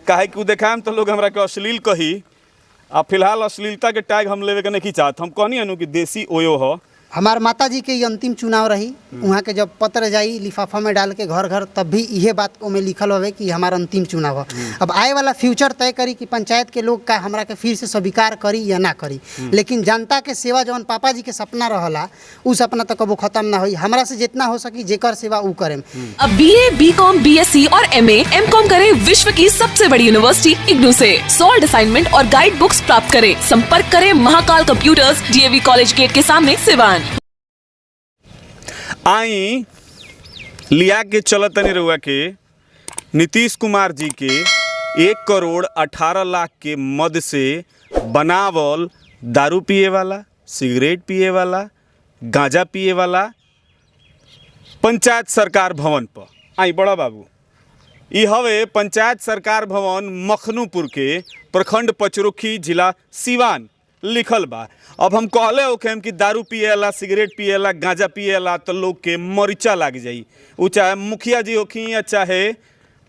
काहे कि देखाएम तो लोग हमरा के अश्लील कही। आ फिलहाल अश्लीलता के टैग हम लेवे के नहीं चाहत। हम कहनी अनु कि देसी ओयो हो। हमार माता जी के अंतिम चुनाव रही, वहाँ के जब पत्र जाई लिफाफा में डाल के घर घर, तब भी यह बात में लिखल होवे कि हमारा अंतिम चुनाव है। अब आए वाला फ्यूचर तय करी कि पंचायत के लोग का हमरा के फिर से स्वीकार करी या ना करी। लेकिन जनता के सेवा जौन पापा जी के सपना रहला उ सपना तो कबो खत्म ना होई। हमरा से जितना हो सकी जेकर सेवा उ करें। अब BA, BCom, BSc और MA, MCom करें विश्व की सबसे बड़ी यूनिवर्सिटी इग्नू से। सॉल्ड असाइनमेंट और गाइड बुक्स प्राप्त करें। संपर्क करें Mahakal computers, DAV college gate के सामने, सिवान। आई लिया के चलत नहीं रहुआ के नीतीश कुमार जी के 1 करोड़ 18 लाख के मद से बनावल दारू पिए वाला, सिगरेट पिए वाला, गांजा पिए वाला पंचायत सरकार भवन पर। आई बड़ा बाबू, ये हवे पंचायत सरकार भवन मखनूपुर के प्रखंड पचरुखी जिला सिवान लिखल बा। अब हम कहले होखेम कि दारू पिएला, सिगरेट पिएला, गांजा पिएला तो लोग के मरीचा लग जाई। वो चाहे मुखिया जी होखी या चाहे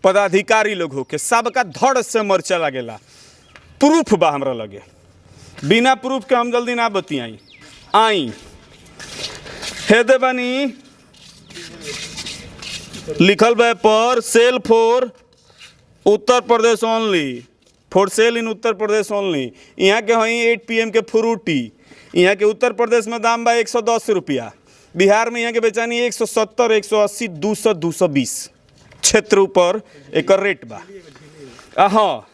पदाधिकारी लोग होके, सबका धड़ से मरीचा लगेला। प्रूफ बा हमरा लगे, बिना प्रूफ के हम जल्दी ना बतियाई। आई हेदे बानी लिखल बा पर sale for Uttar Pradesh only, for sale in Uttar Pradesh only. यहाँ के हई 8 PM के फ्रूटी। यहाँ के उत्तर प्रदेश में दाम बा 110 रुपया। बिहार में यहाँ के बेचानी 170, 180, 200, 220 क्षेत्र ऊपर एक रेट बा। हाँ,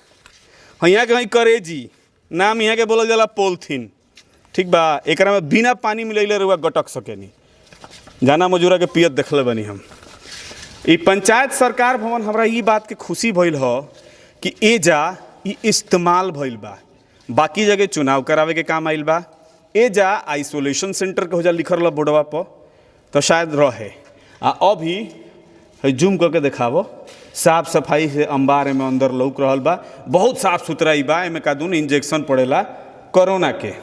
यहाँ के हई करेजी, नाम यहाँ के बोलल जाला पोलथीन। ठीक बा, एक में बिना पानी मिलैले रुआ गटक सकेनी। जाना मजूरा के पियत देखले बनी हम। ई पंचायत सरकार भवन हमरा ई बात के खुशी भइल हो कि एजा ई इस्तेमाल भइल बा। बाकी जगह चुनाव करावे के काम आइल बा, एजा आइसोलेशन सेंटर के हो जा लिखल बोर्डवा पर तो शायद रहे। आ अभी जूम करके देखावो, साफ सफाई से अंबार में अंदर लौक रहल बा। बहुत साफ सुथराई बा। एमे का दून इंजेक्शन पड़ेला कोरोना के।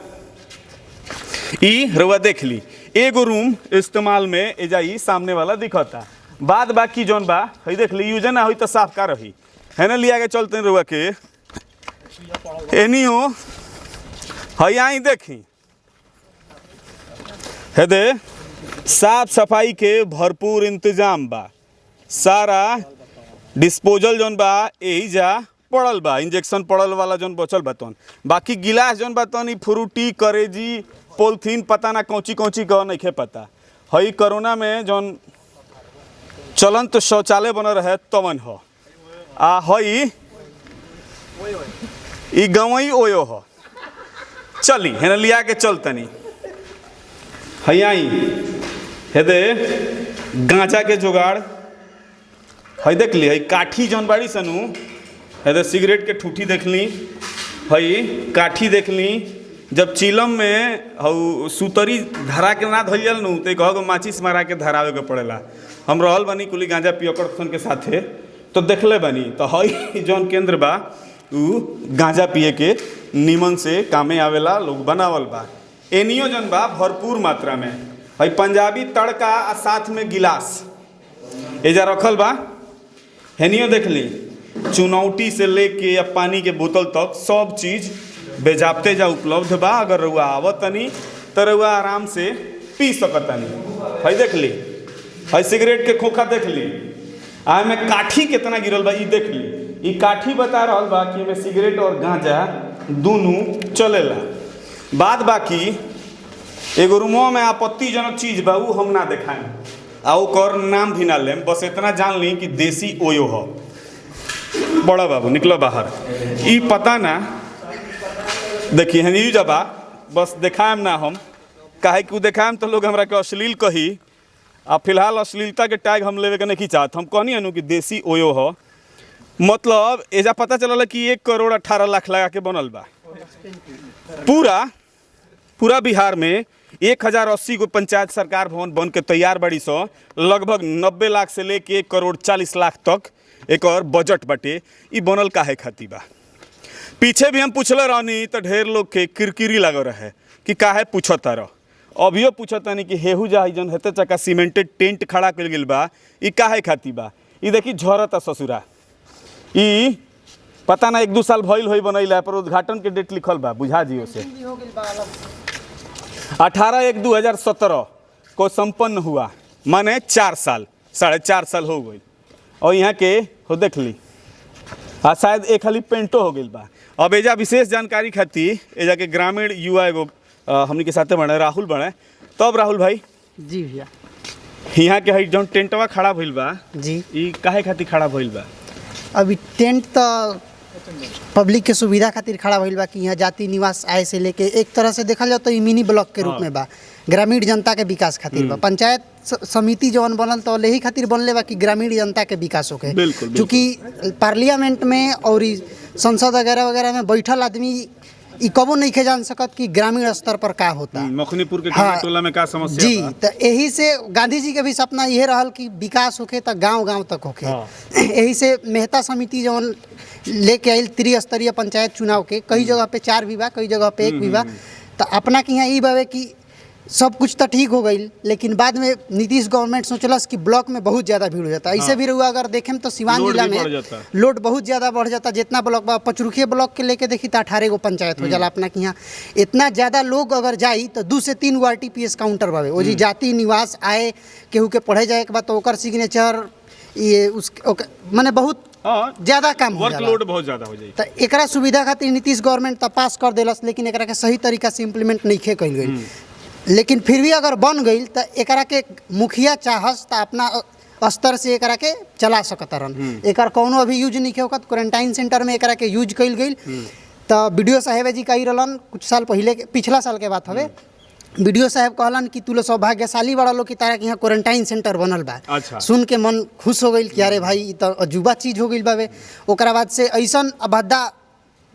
ई रउआ देख ली, एगो रूम इस्तेमाल में एजा ई सामने वाला दिखता। बाद बाकी जौन बा हई देख ली, यूज ना हुई तो साफ का रही है ना। लिया के चलते रउआ के एनियो हई आई देखी है दे, साफ सफाई के भरपूर इंतजाम बा। सारा डिस्पोजल जौन बा यही जा पड़ल बा, इंजेक्शन पड़ल वाला जौन बचल बा तौन। बाकी गिलास जौन बा तौन फ्रूटी, करेजी, पोलथीन, पता ना कौची कौची कह नहीं खे पता। हई कोरोना में जौन चलन तो शौचालय बन रहे तवन हो। आ हई ई गवई ओयो हो। चली है ना, लिया के चलतनी हई आई हे दे गांजा के जुगाड़ हई देख ली। हई काठी जौन बाड़ी सनू है दे, सिगरेट के ठूठी देख ली, हई काठी देख ली। जब चिलम में हऊ सुतरी धरा के ना धइल नू तो कहो माचिस मारा के धरावे के पड़ेला। हम रहल बनी कुली गांजा पियकर के साथे तो देखले बनी। तो हई जौन केंद्र बा उ गांजा पिए के निमन से कामे आवेला, लोग बनावल बा। एनियो जौन बा भरपूर मात्रा में हई पंजाबी तड़का आ साथ में गिलास एजा रखल बा। हेनियो देख ली, चुनौती से लेके या पानी के बोतल तक सब चीज़ बेजाब्ते जा उपलब्ध बा। अगर रउआ आवतनी तो रउआ आराम से पी सकतनी। हई देख ली, हई सिगरेट के खोखा देख ली। आ में काठी कितना गिरल बा ई देख ली। ई काठी बता रहल बा कि में सिगरेट और गांजा दोनों चलेला। बाद बाकी एगो रूमो में आपत्तिजनक चीज़ बा, उ हम ना देखाएं आ ओकर नाम भी ना लेम। बस इतना जान ली कि देसी ओयो हो। बड़ा बाबू निकलो बाहर, ई पता ना देखिए है न्यूज बा, बस देखाएम ना हम। काहे कि देखाएम तो लोग हमरा के अश्लील कही। आ फिलहाल अश्लीलता के टैग हम लेवे के नहीं चाहत। हम कहनी अनु कि देसी ओयो हो। मतलब एजा पता चलल कि 1 करोड़ 18 लाख लगा के बनल बा। पूरा बिहार में 1080 गो पंचायत सरकार भवन बन के तैयार बड़ी सो। लगभग 90 लाख से लेके 1 करोड़ 40 लाख तक एक और बजट बटे। ई बनल काहे खाती बा? पीछे भी हम पूछले रहनी तो ढेर लोग के किरकिरी लग रहे कि काहे पूछता रह। अभियो पूछता नहीं कि हेहू जहाई जन हेते चका सीमेंटेड टेंट खड़ा कर गल बा, ई काहे खाती बा? ई देखी झरता ससुरा। ई पता ना 1-2 साल भइल होई बनैला पर उद्घाटन के डेट लिखल बा, बुझा जियो से 18/1/2017 को संपन्न हुआ, माने 4 साल 4.5 साल हो गई। और यहाँ के हो देख ली शायद एक खाली पेंटो हो गई बा। अब एजा विशेष जानकारी खातिर एजा के ग्रामीण युवा एगो हमनी के साथे बने राहुल बने। तब राहुल भाई जी भैया, यहाँ के जौन टेंटवा खड़ा भइल बा जी ई काहे खातिर खड़ा भइल बा? अभी टेंट तो पब्लिक के सुविधा खातिर खड़ा भइल बा कि यहाँ जाति निवास आय से लेके एक तरह से देखल जाए तो ई मिनी ब्लॉक के रूप में बा, ग्रामीण जनता के विकास खातिर बा। पंचायत समिति जौन बनल तो यही खातिर बनले बा कि ग्रामीण जनता के विकास होके। बिल्कुल, चूँकि पार्लियामेंट में और ई संसद वगैरह में बैठल आदमी ई कबो नहीं के जान सकत कि ग्रामीण स्तर पर का होता। मखनीपुर के हाँ, टोला में का समस्या जी बा? तो यही से गांधी जी के भी सपना यही रहल कि विकास होके तो गांव-गांव तक होके। यही से मेहता समिति जौन लेके आइल त्रिस्तरीय पंचायत चुनाव के, कई जगह पे 4 भी बा, कई जगह पे 1 भी बा। तो अपना के यहाँ ई बावे कि सब कुछ तो ठीक हो गई, लेकिन बाद में नीतीश गवर्नमेंट सोचलस कि ब्लॉक में बहुत ज़्यादा भीड़ हो जाता। ऐसे भी रहुआ अगर देखें तो सिवान जिला में लोड बहुत ज़्यादा बढ़ जाता। जितना ब्लॉक बा, पचरुखिया ब्लॉक के लेके देखी तो 18 गो पंचायत हो जाला अपना के यहाँ। इतना ज़्यादा लोग अगर जाई तो 2 से 3 गो RTPS काउंटर बावे। वो जी जाति निवास आए केहू के पढ़े जाए के बाद तो ओकर सिग्नेचर ये उस माने बहुत ज़्यादा काम हो जाला, वर्कलोड बहुत ज़्यादा हो जाई। तो एकरा सुविधा खातिर नीतीश गवर्नमेंट तो पास कर देलस, लेकिन एकरा के सही तरीका से इम्प्लीमेंट नहीं खे कइल गई। लेकिन फिर भी अगर बन गई तो एकरा के मुखिया चाहस तो अपना स्तर से एकरा के चला सकत रहन। एकर कौनो अभी यूज नहीं के होकत। क्वारंटाइन सेंटर में एकरा के यूज कइल गई तो वीडियो साहेब जी कही रहलन कुछ साल पहले के, पिछला साल के बात हवे। वीडियो साहब कहलन कि तू लोग सौभाग्यशाली बड़ा लोग कि तारा के यहाँ क्वारंटाइन सेंटर बनल बा। अच्छा। सुन के मन खुश हो गई कि अरे भाई ई तो अजूबा चीज़ हो गई बावे। ओकरा बाद से ऐसन अभद्दा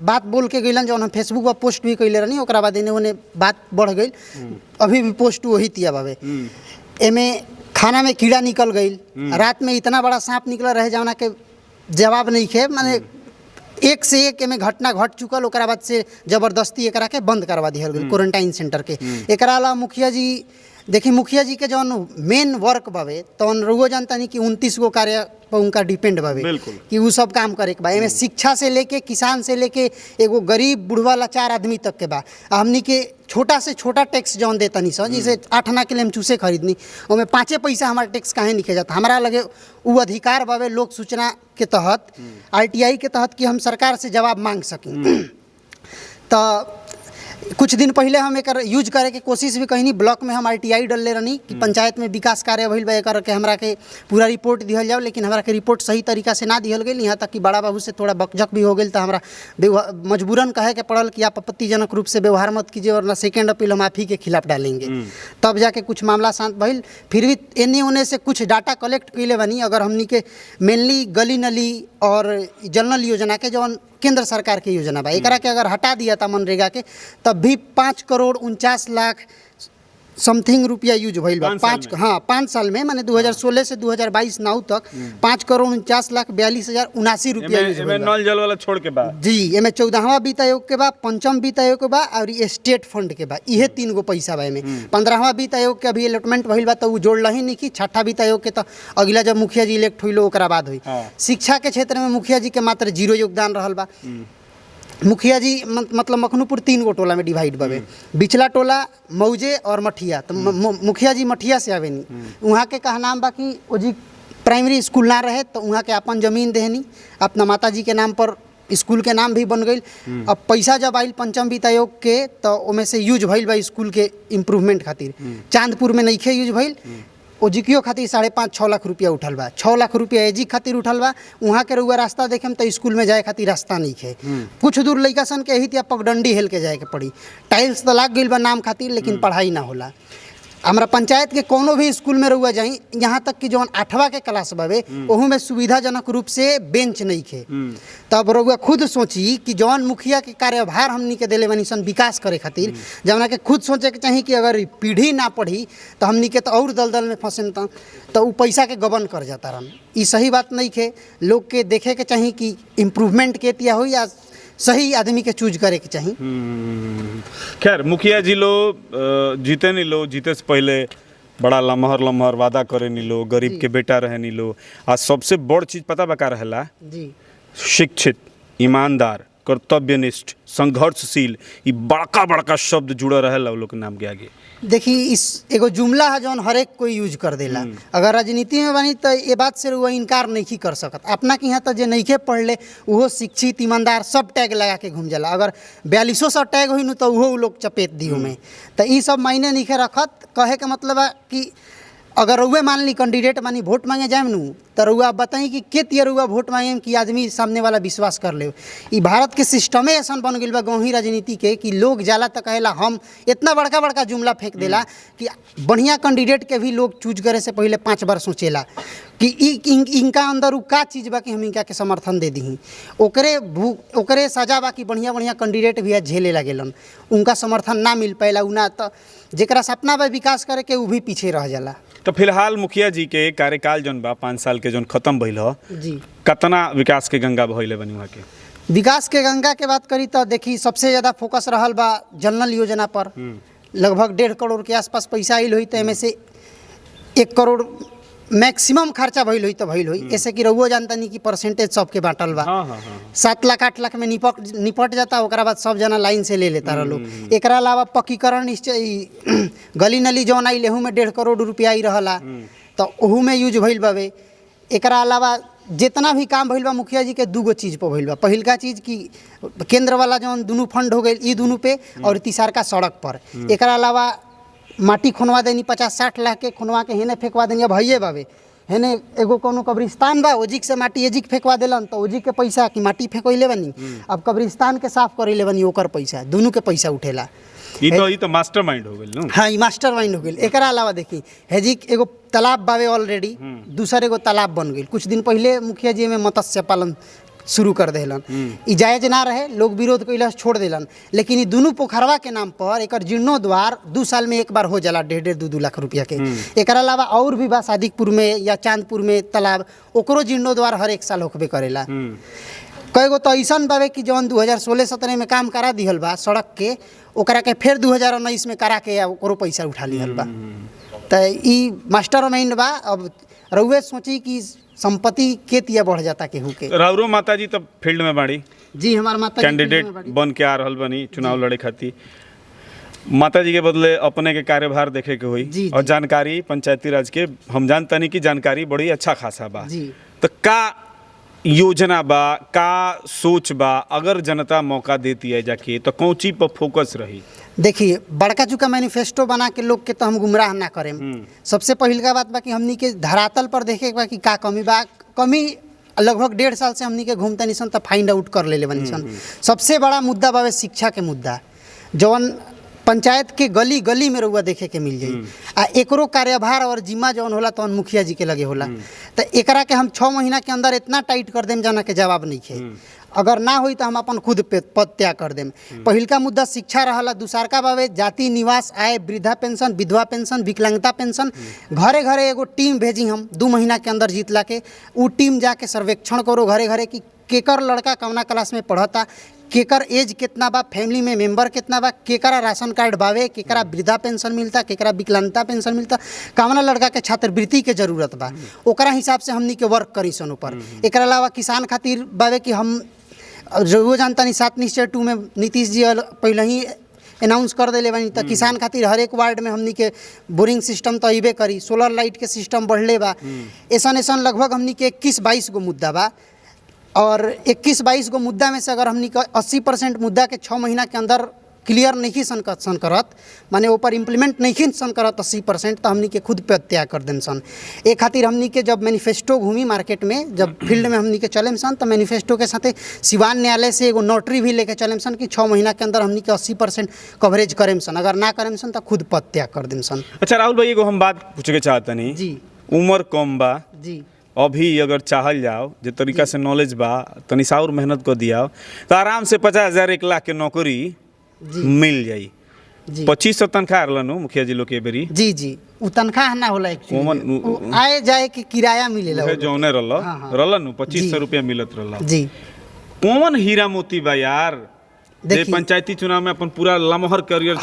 बात बोल के गइलन जौन हम फेसबुक पर पोस्ट भी कइले रहनी। ओकरा बाद इन्हें उन्हें बात बढ़ गई, अभी भी पोस्ट वही तिया बावे। एमे खाना में कीड़ा निकल गई, रात में इतना बड़ा सांप निकल रहे जौना के जवाब नहीं खे। माने एक से एक एमे घटना घट चुकल। ओकरा बाद से जबरदस्ती एकरा के बंद करवा दिहल गई क्वारंटाइन सेंटर के। एकरा अलावा मुखिया जी देखिए, मुखिया जी के जौन मेन वर्क बावे तौन रउआ जानता नहीं कि 29 गो कार्य पर उनका डिपेंड बावे कि वो सब काम करे के बा। एमे शिक्षा से लेके किसान से लेके एगो गरीब बुढ़वा लाचार आदमी तक के बा। हमनी के छोटा से छोटा टैक्स जौन देता नहीं सर, जैसे 8 आना के लिए हम चूसे खरीदनी, उसमें 5 पैसा हमारा टैक्स काहे निकल जाता। हमारा लगे वो अधिकार बावे लोक सूचना के तहत, RTI के तहत कि हम सरकार से जवाब मांग सकें। तो कुछ दिन पहले हम एक यूज करे के कोशिश भी कहीं ब्लॉक में हम RTI डलले रहनी कि पंचायत में विकास कार्य भइल बा, एकर के हमरा के पूरा रिपोर्ट दिहल जाओ। लेकिन हमरा के रिपोर्ट सही तरीका से ना दिहल गई। यहाँ तक कि बड़ा बाबू से थोड़ा बकझक भी हो गई। तो हमरा मजबूरन कहे के पड़ल कि आप आपत्तिजनक रूप से व्यवहार मत कीजिए वरना सेकेंड अपील हम आप ही के खिलाफ डालेंगे। तब जाके कुछ मामला शांत भइल। फिर भी एने ओने से कुछ डाटा कलेक्ट कैले बनी। अगर हमनी के मेनली गली नली और जल योजना के जौन केंद्र सरकार की योजना बा, एकरा के अगर हटा दिया था मनरेगा के तब भी 5,49,00,000 समथिंग रुपया यूज भइल बा। 5 साल में माने 2016 से 2022 नाउ तक 5,49,42,079 रुपया यूज भइल बा। नल जल वाला छोड़ के बाद जी एमे 14वां वित्त आयोग के बा, 5म वित्त आयोग के बा और ये स्टेट फंड के बा। इहे 3 गो पैसा बा। एमे 15वां वित्त आयोग के अभी अलॉटमेंट भइल बा तो वो जोड़ल ही नहीं कि 6ठा वित्त आयोग के तो अगला जब मुखिया जी इलेक्ट हुई ओकरा बाद हुई। शिक्षा के क्षेत्र में मुखिया जी के मात्र 0 योगदान रहल बा। मुखिया जी मतलब मखनूपुर 3 गो टोला में डिवाइड बावे, बिचला टोला, मौजे और मठिया। तो मुखिया जी मठिया से आवेनी। वहाँ के कहा नाम बा कि वो जी प्राइमरी स्कूल ना रहे तो वहाँ के अपन जमीन देहनी, अपना माता जी के नाम पर स्कूल के नाम भी बन गई। अब पैसा जब आयल 5म वित्त आयोग के तो उनमें से यूज भइल बा स्कूल के इम्प्रूवमेंट खातिर। चांदपुर में नइखे यूज भइल। ओजिकियो खातिर 5.5-6 लाख रुपया उठल बा। 6 लाख रुपया एजी खातिर उठल बा। वहाँ के रउआ रास्ता देखेम तो स्कूल में जाए खातिर रास्ता नहीं है। कुछ दूर लइका सन के यही तिया पगडंडी हेल के जाए के पड़ी। टाइल्स तो लाग गई बा नाम खातिर, लेकिन पढ़ाई ना होला। हमारा पंचायत के कोनो भी स्कूल में रहुआ जाई, यहाँ तक कि जौन 8वां के क्लास बावे ओहू में सुविधाजनक रूप से बेंच नहीं खे। तब रहुआ खुद सोची कि जौन मुखिया के कार्यभार हमनी के देले बनी सन विकास करे खातिर, जौना के खुद सोचे के चाहिए कि अगर पीढ़ी ना पढ़ी तो हमनी के तो और दलदल में फंसे तो उ पैसा के गबन कर जाता रहन। ई सही बात नहीं खे। लोग के देखे के चाहिए कि इम्प्रूवमेंट के तिया हो या सही आदमी के चूज करे के चाहिए। खैर मुखिया जी लोग जीते नहीं लो, जीते से पहले बड़ा लम्हर वादा करे नहीं लो, गरीब के बेटा रहे नहीं लो। आज सबसे बड़ चीज पता बका रहेला जी, शिक्षित ईमानदार, कर्तव्यनिष्ठ, संघर्षशील, ये बड़का बड़का शब्द जुड़ रहे लोग के नाम के आगे। देखी इस एगो जुमला है जौन हर एक कोई यूज कर देला। अगर राजनीति में बनी तो ये बात से वो इनकार नहीं कर सकत। अपना के यहाँ तो जे नहीं के पढ़ ले वो शिक्षित, ईमानदार सब टैग लगा के घूम जाला। अगर 4200 टैग हुई न तो वो लोग चपेट दियो में। तो ये सब मायने नहीं के रखत। कहे के मतलब है कि अगर रउए मान ली कैंडिडेट मानी वोट मांगे जाए नू तो रउआ बताई कि के तियर रउआ वोट मांगे कि आदमी सामने वाला विश्वास कर ले। ई भारत के सिस्टमे ऐसा बन गई बा गौही राजनीति के कि लोग जाला तो कहेला हम इतना बड़का बड़का जुमला फेंक देला कि बढ़िया कैंडिडेट के भी लोग चूज करे से पहले 5 बार सोचेला कि इनका अंदर उ का चीज़ बा कि हम इनका के समर्थन दे दी। ओकरे सजा बा कि बढ़िया बढ़िया कैंडिडेट भी झेले लगेलन, उनका समर्थन ना मिल पाएला। उ ना तो जेकरा सपना बा विकास करे के उ भी पीछे रह जाला। तो फिलहाल मुखिया जी के कार्यकाल जौन बा 5 साल के जौन खत्म भइल ह जी, कतना विकास के गंगा बहैले बनी वहाँ के? विकास के गंगा के बात करी तो देखी सबसे ज़्यादा फोकस रहल बा जनरल योजना पर। लगभग 1.5 करोड़ के आसपास पैसा आइल हुई तो एमे से 1 करोड़ मैक्सिमम खर्चा भइल हुई तो भइल हुई। ऐसे कि रउआ जानता नहीं कि परसेंटेज सबके बांटल बा। 7 लाख 8 लाख में निपट जाता, ओकरा बाद सब जना लाइन से ले लेता रह लोग। एकरा अलावा पक्कीकरण निश्चय गली नली जौन आई लेहू में 1.5 करोड़ रुपया आई रहला तो ओहू में यूज भइल बावे। एकरा अलावा जितना भी काम भइल बा मुखिया जी के 2 चीज़ पर भइल बा। पहिलका चीज़ कि केंद्र वाला जौन दुनू फंड हो गई ई दुनू पे, और तीसरका सड़क पर। एकरा अलावा माटी खुनवा देनी 50-60 लाख के खुनवा के हेने फेंकवा देनी। अब भइए बावे हेने एगो कोनो कब्रिस्तान बा, ओजिक से माटी एजिक फेंकवा देलन तो ओजिक के पैसा कि माटी फेंकइले बनी। अब कब्रिस्तान के साफ करिले बनी, ओकर पैसा दोनों के पैसा उठेला। ई तो मास्टरमाइंड हो गेल नु। हाँ, ई मास्टरमाइंड हो गेल। एकरा अलावा देखी हेजिक एगो तालाब बावे ऑलरेडी, दूसरे एगो तालाब बन गेल। कुछ दिन पहले मुखिया जी में मत्स्य पालन शुरू कर देलन। ई जायज ना रहे, लोग विरोध कैला छोड़ देलन। लेकिन ई दोनों पोखरवा के नाम पर एक जीर्णोद्वार 2 साल में एक बार हो जाला 1.5-2 लाख रुपया के। एकरा अलावा और भी बा सादिकपुर में या चांदपुर में तालाब, ओकरो जीर्णोद्वार हर 1 साल होबे करेला। कईगो तो ऐसा बावे कि जौन 2016-17 में काम करा दिहल बा सड़क के, ओकरा के फिर 2019 में करा के ओकरो पैसा उठा लिहल बा। तो ई मास्टरमाइंड बा। अब रउए सोची कि संपत्ति के तिया बढ़ जाता केहू के। राउरो माता जी तब फील्ड में बाड़ी जी, हमार माता कैंडिडेट बन के आ रहल बनी चुनाव लड़े खातिर। माता जी के बदले अपने के कार्यभार देखे के हुई और जानकारी पंचायती राज के हम जानता नहीं कि जानकारी बड़ी अच्छा खासा बा। तो का योजना बा, का सोच बा, अगर जनता मौका देती है जाके तो कौन चीज पर फोकस रही? देखिए, बड़का चुका मैनिफेस्टो बना के लोग के तो हम गुमराह ना करें। सबसे पहिल का बात बा कि हमनी के धरातल पर देखे बा कि का कमी बा। कमी लगभग 1.5 साल से हमनी के घूमता निसन तो फाइंड आउट कर ले बनी सन। सबसे बड़ा मुद्दा बावे शिक्षा के मुद्दा, जौन पंचायत के गली गली में रउआ देखे के मिल जाई। आ एकरो कार्यभार और जिम्मा जौन होला तो मुखिया जी के लगे होला। तो एकरा के हम 6 महीना के अंदर इतना टाइट कर देम जाना के जवाब नहीं है। अगर ना होई तो हम अपन खुद पे पद त्याग कर देम। पहिलका मुद्दा शिक्षा रहला। दूसरका बावे जाति, निवास, आय, वृद्धा पेंशन, विधवा पेंशन, विकलांगता पेंशन। घरे घरे एगो टीम भेजी हम 2 महीना के अंदर जीतला के। उ टीम जाके सर्वेक्षण करो घरे घरे कि केकर लड़का कौना क्लास में पढ़ता, केकर एज कितना बा, फैमिली में मेंबर कितना बा, केकरा राशन कार्ड बावे, केकरा वृद्धा पेंशन मिलता, केकरा विकलांगता पेंशन मिलता, कौना लड़का के छात्रवृत्ति के जरूरत बा, ओकरा हिसाब से हमनी के वर्क करी सन ऊपर। एकरा अलावा किसान खातिर बावे कि हम जो जानता नहीं 7 निश्चय 2 में नीतीश जी पहले ही अनाउंस कर देले बानी। तो किसान खातिर हर एक वार्ड में हमनी के बोरिंग सिस्टम तो अइबे करी, सोलर लाइट के सिस्टम बढ़ले बा। ऐसा लगभग हमनी के 21-22 गो मुद्दा बा। और 21-22 गो मुद्दा में से अगर हमनी का 80% मुद्दा के 6 महीना के अंदर क्लियर नहीं सन करत, माने ऊपर इम्प्लीमेंट नहीं सन करत 80%, तो हमनी के खुद पे त्याग कर देम सन। एक खातिर हमनी के जब मैनिफेस्टो घूमी मार्केट में, जब फील्ड में हमनी के चलेम सन, तो मैनिफेस्टो के साथे सिवान न्यायालय से एगो नोटरी भी लेके चलेम सन कि 6 महीना के अंदर हमनी के 80% कवरेज करेम सन। अगर ना करेम सन तो खुद पद त्याग कर देम सन। अच्छा राहुल भाई, एगो हम बात पूछे के चाहता नहीं जी। उम्र कम बा जी, अभी अगर चाहल जाओ जो तरीका से नॉलेज बा तनी सा और मेहनत को दिया तो आराम से 50,000 1 लाख के नौकरी मिल जाई। 2500 तनख्वाह रहलन मुखिया जी लोग के बेरी। जी जी, उ तनख्वाह ना होला, एक्चुअली आए जाए के किराया मिलेला। जौने रहलन 2500 रुपया मिलत रहला जी। कौन हीरा मोती बा यार जे पंचायती चुनाव में अपन पूरा लमहर करियर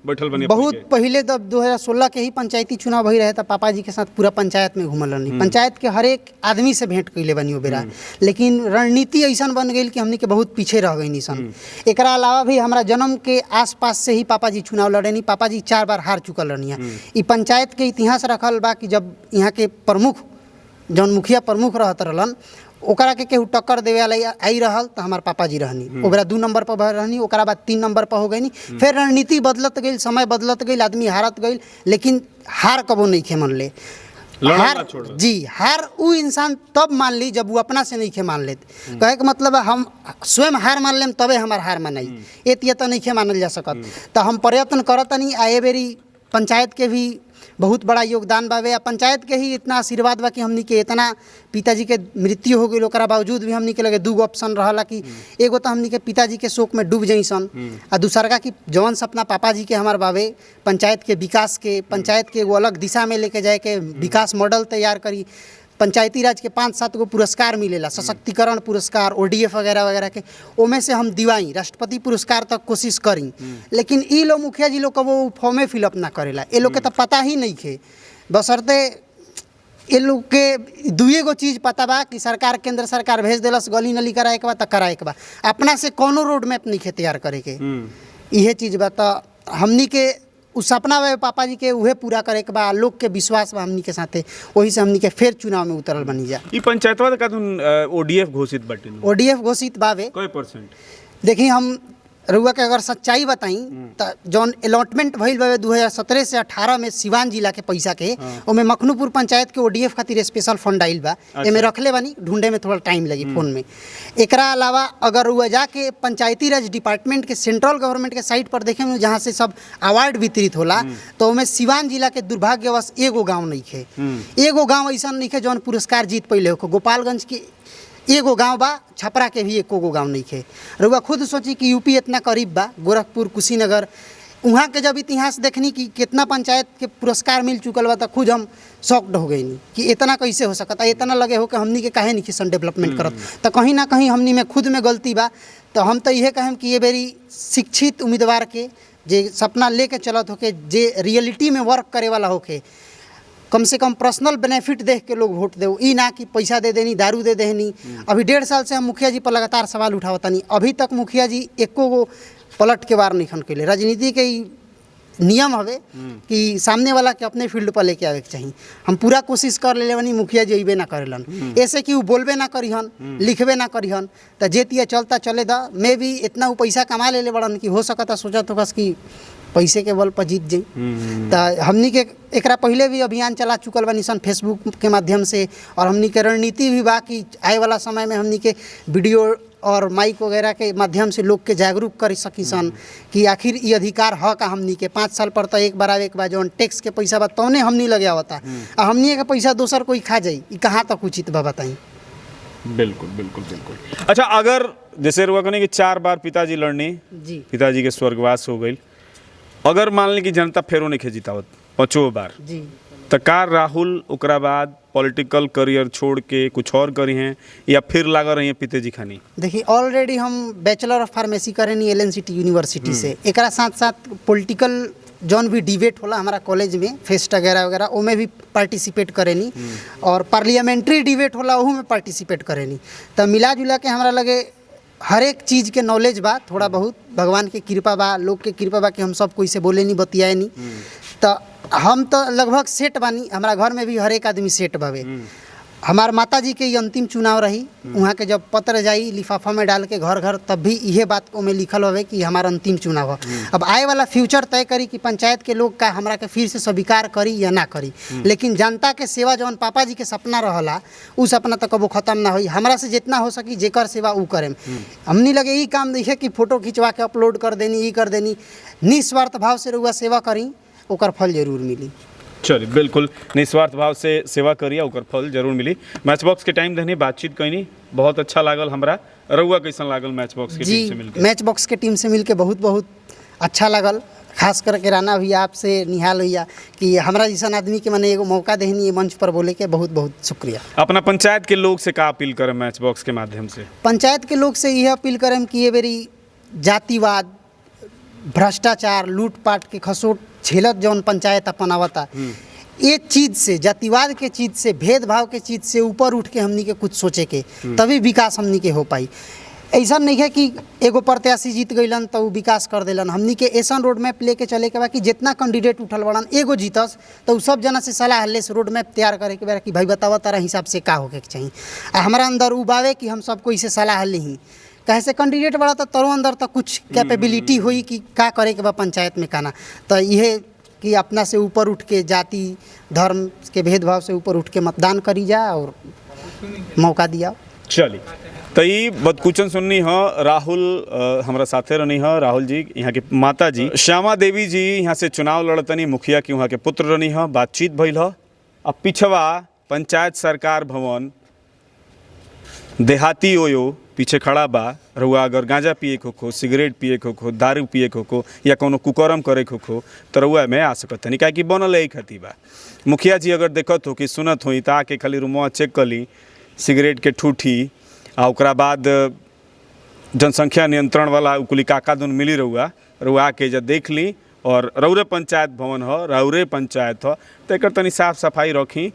बैठल बनी बहुत पहले जब 2016 के ही पंचायती चुनाव भई रहे, तब पापा जी के साथ पूरा पंचायत में घूमल रहनी। पंचायत के हर एक आदमी से भेंट कैले बनी बेरा, लेकिन रणनीति ऐसा बन गई कि हमनी के बहुत पीछे रह गई सन। एकरा अलावा भी हमारा जन्म के आसपास से ही पापा जी चुनाव लड़ेनी। पापा जी 4 बार हार चुकल रहनी। ई पंचायत के इतिहास रखल बा कि जब यहाँ के प्रमुख जौन मुखिया प्रमुख रहत रहलन, ओकरा के केहू टक्कर देवे वाला आई रहल तो हमार पापा जी रहनी। ओकरा 2 नंबर पर रहनी, ओकरा बाद 3 नंबर पर हो गई। फिर रणनीति बदलत गई, समय बदलत गई, आदमी हारत गई, लेकिन हार कबो नहीं खे मान ले। हार जी, हार वो इंसान तब मान ली जब वो अपना से नहीं खे मान लेते। कहे के मतलब हम स्वयं हार मान लेम तबे हमार हार मानाई, ये तो नहीं खे मानल जा सकत। तो हम प्रयत्न करत नहीं। आए बेरी पंचायत के भी बहुत बड़ा योगदान बावे। पंचायत के ही इतना आशीर्वाद बा कि हमनी के इतना पिताजी के मृत्यु हो गई, ओकरा बावजूद भी हमनी के लगे 2 ऑप्शन रहला कि एगो तो हमनी के पिताजी के शोक में डूब जइसन, आ दूसरका कि जवन सपना पापा जी के हमार बावे पंचायत के विकास के, पंचायत के एगो अलग दिशा में लेके जाए के विकास मॉडल तैयार करी। पंचायती राज के 5-7 गो पुरस्कार मिलेला, सशक्तिकरण पुरस्कार, ODF वगैरह वगैरह के, ओमे से हम दिवाई राष्ट्रपति पुरस्कार तक कोशिश करी। लेकिन ई लोग मुखिया जी लोग वो फॉर्मे फिलअप ना करेला। ये लोग के तो पता ही नहीं खे, बशर्ते ये लोग के 2 गो चीज़ पता बा कि सरकार, केंद्र सरकार भेज देलस गली नली कराए के बा तो कराए के बा, अपना से कोनो रोड मैप नहीं खे तैयार करे के। इहे चीज़ बा। तो हमनी के उस सपना बा पापा जी के उहे पूरा करे के बा, लोग के विश्वास बा हमनी के साथे, वही से हमनी के फिर चुनाव में उतरल बनी जा। ई पंचायतवा का ODF घोषित बाटे। ODF घोषित बावे। कई %? देखिए हम रउआ के अगर सच्चाई बताई तो जौन अलॉटमेंट भइल बावे 2017 से 18 में सिवान जिला के पैसा के, ओमे मखनूपुर पंचायत के ODF खातिर स्पेशल फंड आइल बा। एमे रखले बानी, ढूंढे में थोड़ा टाइम लगी फोन में। एकरा अलावा अगर रउआ जाके पंचायती राज डिपार्टमेंट के सेंट्रल गवर्नमेंट के साइट पर देखे जहाँ से सब अवार्ड वितरित होला, तो ओमे सिवान जिला के दुर्भाग्यवश एगो गाँव नहीं खे। एगो गाँव ऐसा नहीं खे जौन पुरस्कार जीत पहले हो। गोपालगंज के एगो गांव बा, छपरा के भी एको गो गांव नहीं खे। रउआ खुद सोची कि यूपी इतना करीब बा, गोरखपुर, कुशीनगर, वहाँ के जब इतिहास देखनी कि कितना पंचायत के पुरस्कार मिल चुकल बा, तो खुद हम शॉक्ड हो गई कि इतना कैसे हो सकता। इतना लगे हो कि हमनी के काहे नहीं किसान डेवलपमेंट करत। तो कहीं ना कहीं हमनी में खुद में गलती बा। तो हम तो यह कहें कि ये बेरी शिक्षित उम्मीदवार के जे सपना लेके चलत होके, जे रियलिटी में वर्क करे वाला होके, कम से कम पर्सनल बेनिफिट देख के लोग वोट दे, ई ना कि पैसा दे देनी, दारू दे देनी। अभी 1.5 साल से हम मुखिया जी पर लगातार सवाल उठावतानी, अभी तक मुखिया जी एको गो पलट के वार नहीं खन कैले। राजनीति के नियम हवे कि सामने वाला के अपने फील्ड पर लेके आवे के चाहिए। हम पूरा कोशिश कर ले बनी, मुखिया जी अइबे ना करेलन। ऐसे कि वो बोलबे ना करिहन, लिखबे ना करिहन, तो जेतिया चलता चले दा। मैं भी इतना वो पैसा कमा ले बड़न कि हो सकता सोचत होकस कि पैसे के बल पर जीत जाई। तो हमनी के एकरा पहले भी अभियान चला चुकल बा निशन फेसबुक के माध्यम से, और हमनी के रणनीति भी बा कि आए वाला समय में हमनी के वीडियो और माइक वगैरह के माध्यम से लोग के जागरूक कर सकी सन कि आखिर ये अधिकार है का हमनी के। 5 साल पर तो एक बार आवे के बाद जौन टैक्स के पैसा बा तौने हमनी लगे आवता, आ हमनी के पैसा दोसर कोई खा जाई, ई कहाँ तक उचित बा बताई। बिल्कुल बिल्कुल बिल्कुल। अच्छा, अगर जैसे रुआ कहने कि 4 बार पिताजी लड़ने जी, पिताजी के स्वर्गवास हो गई, अगर मान ली कि जनता फेरो नहीं जितावत 5 बार जी, तो का राहुल ओकरा बाद पॉलिटिकल करियर छोड़ के कुछ और करी हैं या फिर लागल रही हैं पिताजी खानी? देखिए ऑलरेडी हम बैचलर ऑफ फार्मेसी करेनी LNCT यूनिवर्सिटी से। एकरा साथ साथ पॉलिटिकल जौन भी डिबेट होला हमारा कॉलेज में, फेस्ट वगैरह वगैरह, ओमें भी पार्टिसिपेट करेनी, और पार्लियामेंट्री डिबेट होला ओहू में पार्टिसिपेट करेनी। तो मिला जुला के हमरा लगे हर एक चीज़ के नॉलेज बा, थोड़ा बहुत भगवान के कृपा बा, लोग के कृपा बा कि हम सब कोई से बोले नहीं, बतियाए नहीं। तो हम तो लगभग सेट बानी, हमारा घर में भी हर एक आदमी सेट बावे। हमार माता जी के अंतिम चुनाव रही, वहाँ के जब पत्र जाई लिफाफा में डाल के घर घर, तब भी यह बात में लिखल होवे कि हमारा अंतिम चुनाव है। अब आए वाला फ्यूचर तय करी कि पंचायत के लोग का हमरा के फिर से स्वीकार करी या ना करी। लेकिन जनता के सेवा जौन पापा जी के सपना रहला, उ सपना तो कबो खत्म ना होई। हमरा से जितना हो सकी जेकर सेवा उ करें। हमनी लगे ई काम देखे कि फोटो खिंचवा के अपलोड कर देनी, ई कर देनी। निस्वार्थ भाव से रउआ सेवा करी, ओकर फल जरूर मिली। चलिए, बिल्कुल निस्वार्थ भाव से सेवा करिए, ओकर फल जरूर मिली। मैच बॉक्स के टाइम देने बातचीत कईनी, बहुत अच्छा लागल हमरा। रउआ कैसन लागल मैच बॉक्स की टीम से मिलकर? मैच बॉक्स के टीम से मिलकर बहुत बहुत अच्छा लागल। खास करके राना भैया, आपसे निहाल भैया कि हमरा जैसा आदमी के मैंने एगो मौका देनी है मंच पर बोले के, बहुत बहुत शुक्रिया। अपना पंचायत के लोग से का अपील करें मैच बॉक्स के माध्यम से? पंचायत के लोग से यह अपील करें कि ये बेरी जातिवाद, भ्रष्टाचार लूटपाट के खसोट झेलत जौन पंचायत अपन आवता ये चीज़ से जातिवाद के चीज़ से भेदभाव के चीज़ से ऊपर उठ के हमनी के कुछ सोचे के तभी विकास हमनी के हो पाई। ऐसा नहीं है कि एगो प्रत्याशी जीत गईलन तो विकास कर दिलन। हमनी के ऐसा रोड मैप लेके चले के बा कि जितना कैंडिडेट उठल बड़न एगो जीतस तो सब जना से सलाह ले से रोड मैप तैयार करे के बा कि भाई बतावा तारा हिसाब से का होके चाहिए। आ हमारा अंदर उबावे कि हम सबको इसे सलाह ली कहे से कैंडिडेट बड़ा तो तरो अंदर तो कुछ कैपेबिलिटी हुई कि का करे के बा पंचायत में काना। तो यह कि अपना से ऊपर उठ के जाति धर्म के भेदभाव से ऊपर उठ के मतदान करी जा और मौका दिया। चली तो ये बदकुचन सुननी हो राहुल हमारा साथे रहनी हो। राहुल जी यहाँ के माता जी श्यामा देवी जी यहाँ से चुनाव लड़तनी मुखिया की वहाँ के पुत्र रहनी हो। बातचीत भइल हो। अब पिछवा पंचायत सरकार भवन देहाती ओयो पीछे खड़ा बा। रुआ अगर गांजा पिए खो सिगरेट पिए खो दारू पिए खो या कोनो कुकरम करे खो तो रुआ में आ सकत नहीं काहे कि बनल एक खती बा। मुखिया जी अगर देखत हो कि सुनत हो तो आके खाली रूमवा चेक कली सिगरेट के ठूठी आ ओकरा बाद जनसंख्या नियंत्रण वाला कुली काका दुन मिली रुआ के जब देख ली और रौरे पंचायत भवन हो रौरे पंचायत हो तो एक तनी साफ सफाई रखी।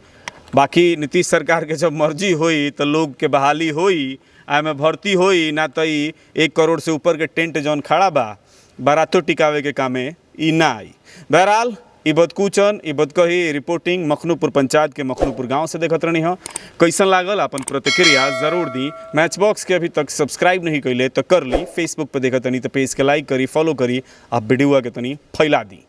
बाकी नीतीश सरकार के जब मर्जी होई तो लोग के बहाली होई आय में भर्ती होई ना तो 1 करोड़ से ऊपर के टेंट जौन खड़ा बा बारातो टिकावे के कामे ई ना आई। बहरहाल ई बदकुचन ई बदकही रिपोर्टिंग मखनूपुर पंचायत के मखनूपुर गांव से देखत रहनी हो। कैसन लागल अपन प्रतिक्रिया जरूर दी। मैच बॉक्स के अभी तक सब्सक्राइब नहीं कैले तो कर ली। फेसबुक पे देखत तनी तो पेज के लाइक करी फॉलो करी आप वीडियो के तनी फैला दी।